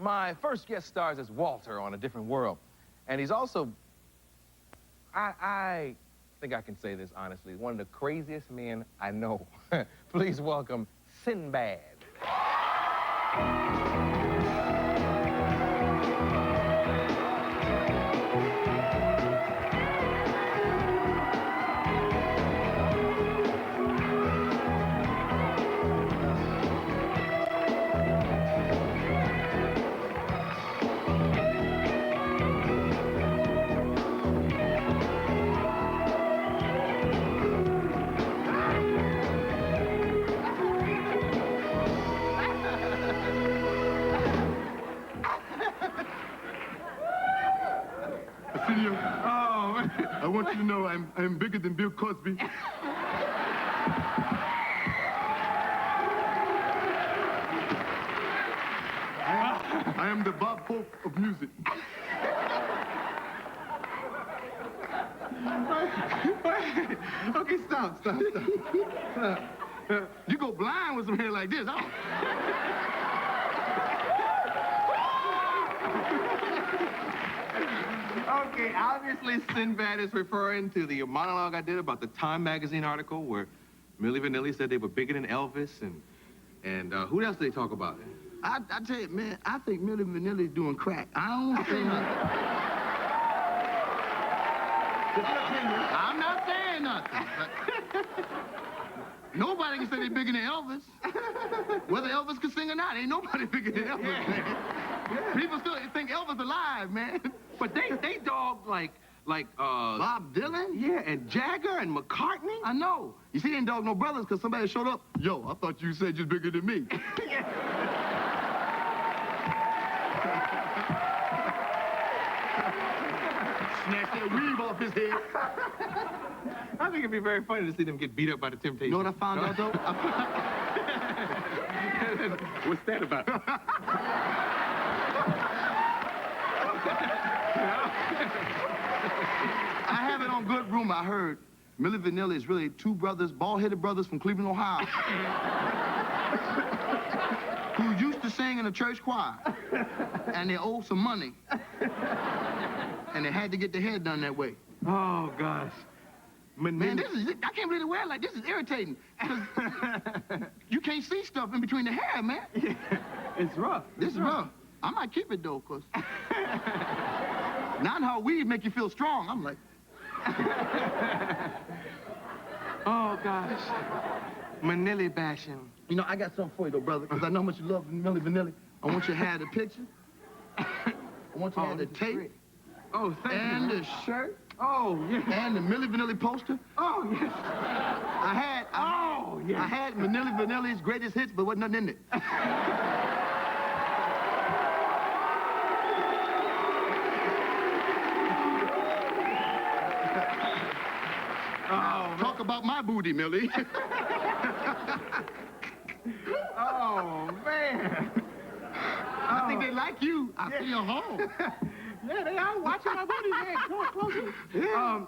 my first guest stars as Walter on A Different World. And he's also, I think I can say this honestly, one of the craziest men I know. Please welcome Sinbad. Arsenio, I want you to know I'm bigger than Bill Cosby. I am the Bob Hope of music. Okay, stop. You go blind with some hair like this, huh? Okay, obviously Sinbad is referring to the monologue I did about the Time magazine article where Milli Vanilli said they were bigger than Elvis, and who else did they talk about? I tell you, man, I think Milli Vanilli's doing crack. I don't want to say nothing. I'm not saying nothing. Nobody can say they're bigger than Elvis. Whether Elvis can sing or not, ain't nobody bigger than Elvis, man. People still think Elvis alive, man. But they dogged like Bob Dylan? Yeah, and Jagger and McCartney. I know. You see, they didn't dog no brothers because somebody showed up. Yo, I thought you said you're bigger than me. Snatch that weave off his head. I think it'd be very funny to see them get beat up by the Temptations. You know what I found out, though? What's that about? I have it on good rumor. I heard Milli Vanilli is really two brothers, bald-headed brothers from Cleveland, Ohio, who used to sing in a church choir, and they owed some money, and they had to get their hair done that way. Oh, gosh. Man, I can't believe they wear it like this. Is irritating. You can't see stuff in between the hair, man. Yeah, it's rough. This is rough. I might keep it, though, because not how weed make you feel strong. I'm like... Oh, gosh. Manili bashing. You know, I got something for you, though, brother, because I know how much you love Milli Vanilli. I want you to have the picture. I want you to have the tape. Oh, thank you. And the shirt. Oh, yeah. And the Milli Vanilli poster. Oh, yes. I had Milli Vanilli's greatest hits, but wasn't nothing in it. Talk about my booty, Millie. Oh, man. I think they like you. Arsenio Hall. Yeah, they are watching my booty, man. Come on, closer. Yeah.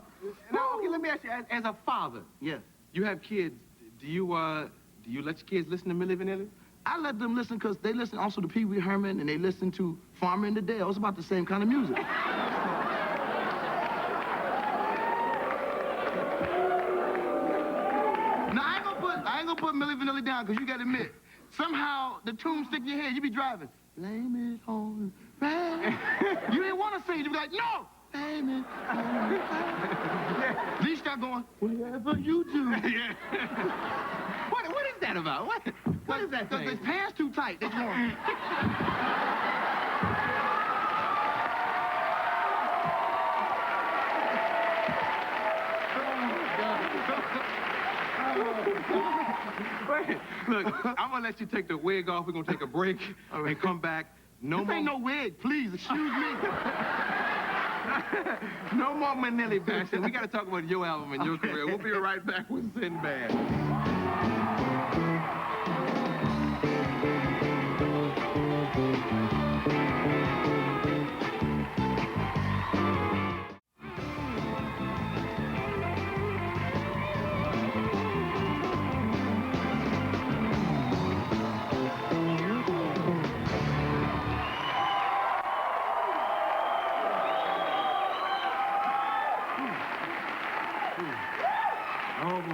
Now, okay, let me ask you, as a father, Yes. you have kids. Do you let your kids listen to Milli Vanilli? I let them listen because they listen also to Pee Wee Herman and they listen to Farmer in the Dale. It's about the same kind of music. Now, I ain't gonna put Milli Vanilli down because you gotta admit, somehow the tune stick in your head, you be driving. Blame it on right. You didn't want to sing, you be like, no! Blame it on right. Then you start going, whatever you do. Yeah. What is that about? What is that thing? Because his pants too tight. That's wrong. Wait, look, I'm gonna let you take the wig off. We're gonna take a break and come back. No This more. ain't no wig, please, excuse me. No more Manili bashing. We gotta talk about your album and your career. We'll be right back with Sinbad.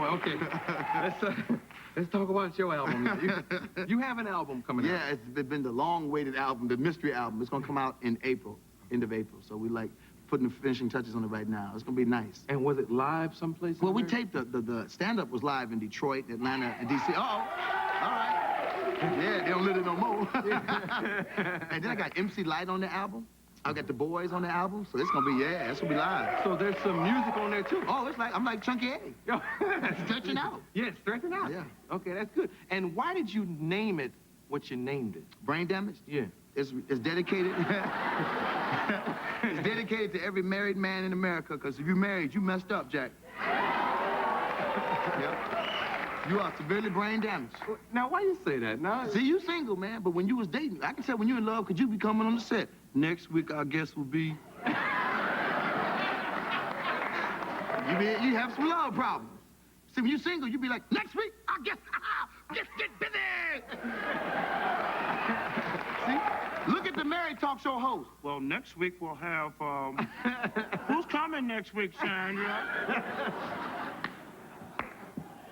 anyway, okay. Let's talk about your album. You have an album coming out. Yeah, it's been the long-awaited album, the mystery album. It's gonna come out in April, end of April. So we like putting the finishing touches on it right now. It's gonna be nice. And was it live someplace? Well, we taped the stand-up was live in Detroit, Atlanta, and D.C. Oh, all right. Yeah, they don't live it no more. And then I got MC Light on the album. I got the boys on the album, so it's gonna be, yeah, it's gonna be live. So there's some music on there too. Oh, it's like, I'm like Chunky A. Stretching out. Yeah, stretching out. Yeah. Okay, that's good. And why did you name it what you named it? Brain damage? Yeah. It's dedicated. It's dedicated to every married man in America, because if you're married, you messed up, Jack. Yep. You are severely brain damaged. Now, why you say that? Now, See, you single, man, but when you was dating, I can tell when you're in love, because you be coming on the set. Next week, our guest will be... you have some love problems. See, when you're single, you be like, next week, our guest, just get busy! See? Look at the married talk show host. Well, next week we'll have, who's coming next week, Sandra?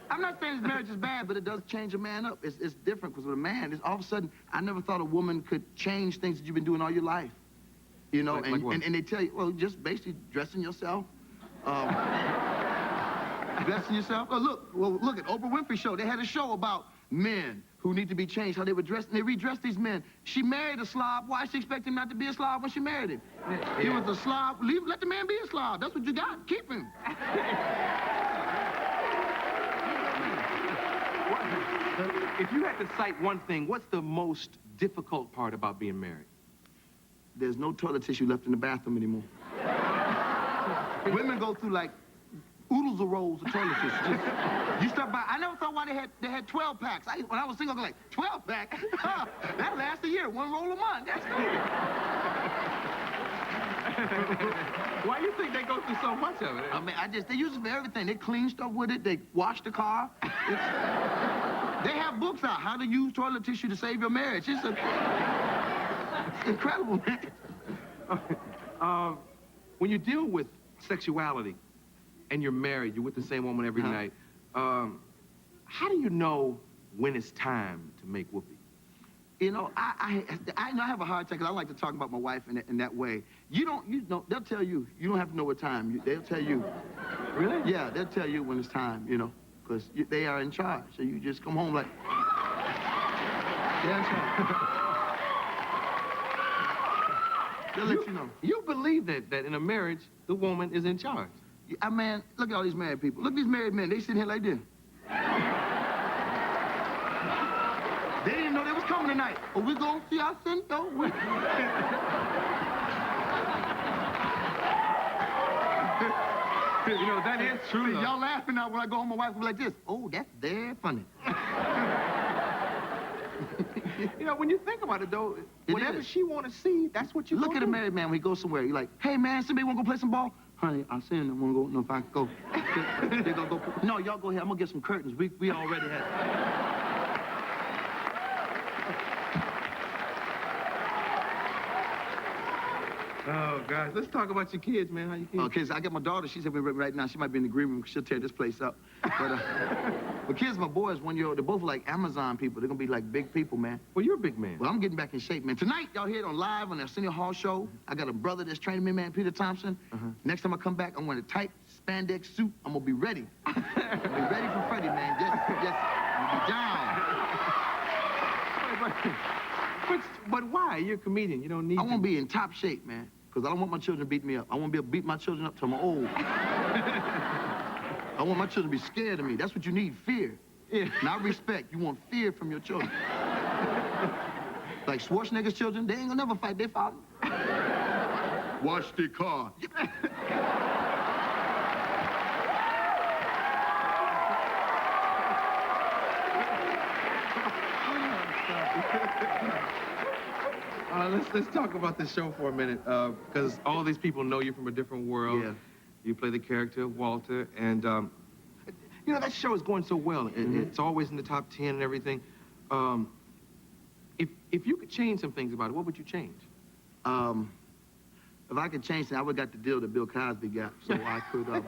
I'm not saying his marriage is bad, but it does change a man up. It's different, because with a man, it's all of a sudden, I never thought a woman could change things that you've been doing all your life. You know, Like what? and they tell you, well, just basically dressing yourself. Dressing yourself. Oh, look at Oprah Winfrey show. They had a show about men who need to be changed, how they were dressed, and they redressed these men. She married a slob. Why she expect him not to be a slob when she married him? Yeah. He was a slob. Let the man be a slob. That's what you got. Keep him. If you had to cite one thing, what's the most difficult part about being married? There's no toilet tissue left in the bathroom anymore. Women go through like oodles of rolls of toilet tissue. You stop by. I never thought why they had 12 packs. When I was single, I was like, 12 pack? That lasts a year. One roll a month. That's good. Why do you think they go through so much of it? I mean, they use it for everything. They clean stuff with it. They wash the car. They have books out, how to use toilet tissue to save your marriage. It's incredible, man. When you deal with sexuality and you're married, you're with the same woman every night, how do you know when it's time to make whoopee? You know, I have a hard time, because I like to talk about my wife in that way. They'll tell you. You don't have to know what time. They'll tell you. Really? Yeah, they'll tell you when it's time, you know, because they are in charge. So you just come home like, they're in charge. They'll let you know. You believe that in a marriage, the woman is in charge? Man, look at all these married people. Look at these married men. They sitting here like this. They didn't know they was coming tonight. Oh, we gonna see our Cinto? You know, that is true. Y'all laughing now when I go home, my wife will be like this. Oh, that's very funny. You know, when you think about it, though, It whatever is. she want to see, that's what you Look at a married man when he goes somewhere. You're like, hey, man, somebody want to go play some ball? Honey, I seen them. Want to go? No, if I can go. They gonna go. No, y'all go ahead. I'm going to get some curtains. We already had. Oh, guys, let's talk about your kids, man. How your kids? Okay, so I got my daughter. She's with me right now. She might be in the green room. She'll tear this place up. But kids, my boys, 1 year old, they're both like Amazon people. They're going to be like big people, man. Well, you're a big man. Well, I'm getting back in shape, man. Tonight, y'all hear it on live on the Arsenio Hall show. I got a brother that's training me, man, Peter Thompson. Next time I come back, I'm wearing a tight spandex suit. I'm going to be ready. I'm going to be ready for Freddie, man. Just I'm going to be down. But why? You're a comedian. You don't need I want to be in top shape, man, because I don't want my children to beat me up. I want to be able to beat my children up till I'm old. I want my children to be scared of me. That's what you need, fear. Yeah. Not respect. You want fear from your children. Like Schwarzenegger's children, they ain't gonna never fight their father. Wash the car. Let's talk about this show for a minute, because all these people know you from a different world. Yeah. You play the character of Walter, and you know that show is going so well. It's always in the top 10 and everything. If you could change some things about it, what would you change? if I could change it, I would have got the deal that Bill Cosby got, so I could. If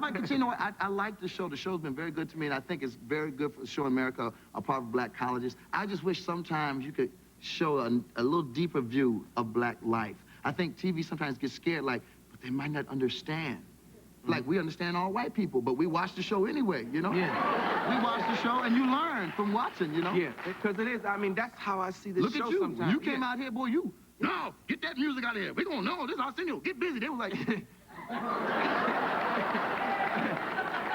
I could, you know, I like the show. The show's been very good to me, and I think it's very good for showing America a part of black colleges. I just wish sometimes you could show a little deeper view of black life. I think TV sometimes gets scared, like, but they might not understand. Like, we understand all white people, but we watch the show anyway, you know? Yeah. We watch the show, and you learn from watching, you know? Yeah, because it is, I mean, that's how I see this Look show at you. sometimes. You came out here, boy, no, get that music out of here. We gonna know this Arsenio. Get busy. They were like,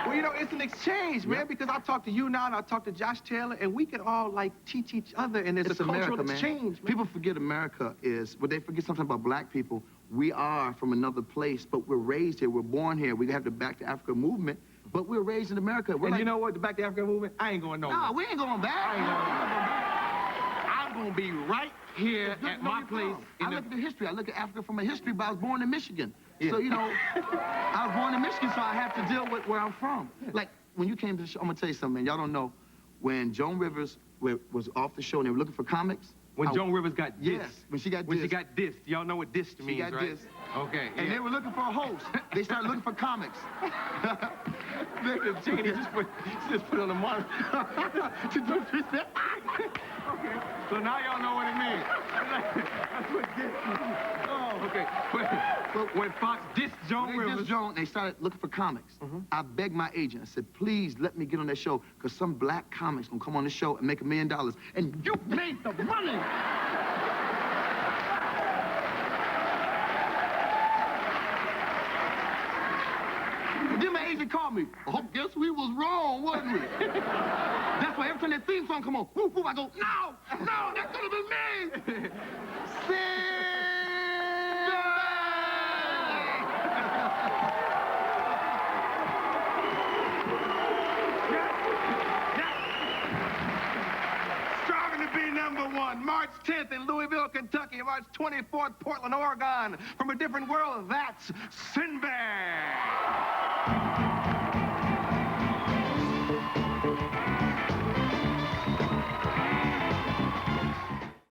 Well, you know, it's an exchange, man, because I talk to you now and I talk to Josh Taylor, and we can all, like, teach each other, and it's a cultural America, exchange, man. People forget America is, but they forget something about black people. We are from another place, but we're raised here. We're born here. We have the Back to Africa movement, but we're raised in America. We're And like, you know what? The Back to Africa movement, I ain't going nowhere. no, we ain't going back. I ain't going nowhere. I'm going to be right here at my place. I look at the history. I look at Africa from a history, but I was born in Michigan. Yeah. So, you know, I was born in Michigan, so I have to deal with where I'm from. Like, when you came to the show, I'm going to tell you something, man. Y'all don't know. When Joan Rivers was off the show and they were looking for comics. When Joan Rivers got dissed. Yes, when she got dissed. When she got dissed. Y'all know what dissed means, got right? dissed. Okay, And they were looking for a host. They started looking for comics. Janie just put it on the monitor. Okay, so now y'all know what it means. That's what dissed means. Oh, okay. But when Fox dissed Joan Rivers. They started looking for comics. I begged my agent. I said, please let me get on that show, because some black comics gonna come on the show and make $1 million. And you made the money! Then my agent called me. Oh, guess we was wrong, wasn't we? That's why every time that theme song come on, whoop, whoop, I go, no, that could have been me. Striving to be #1, March 10th in Louisville, Kentucky, March 24th, Portland, Oregon. From a different world, that's Sinbad.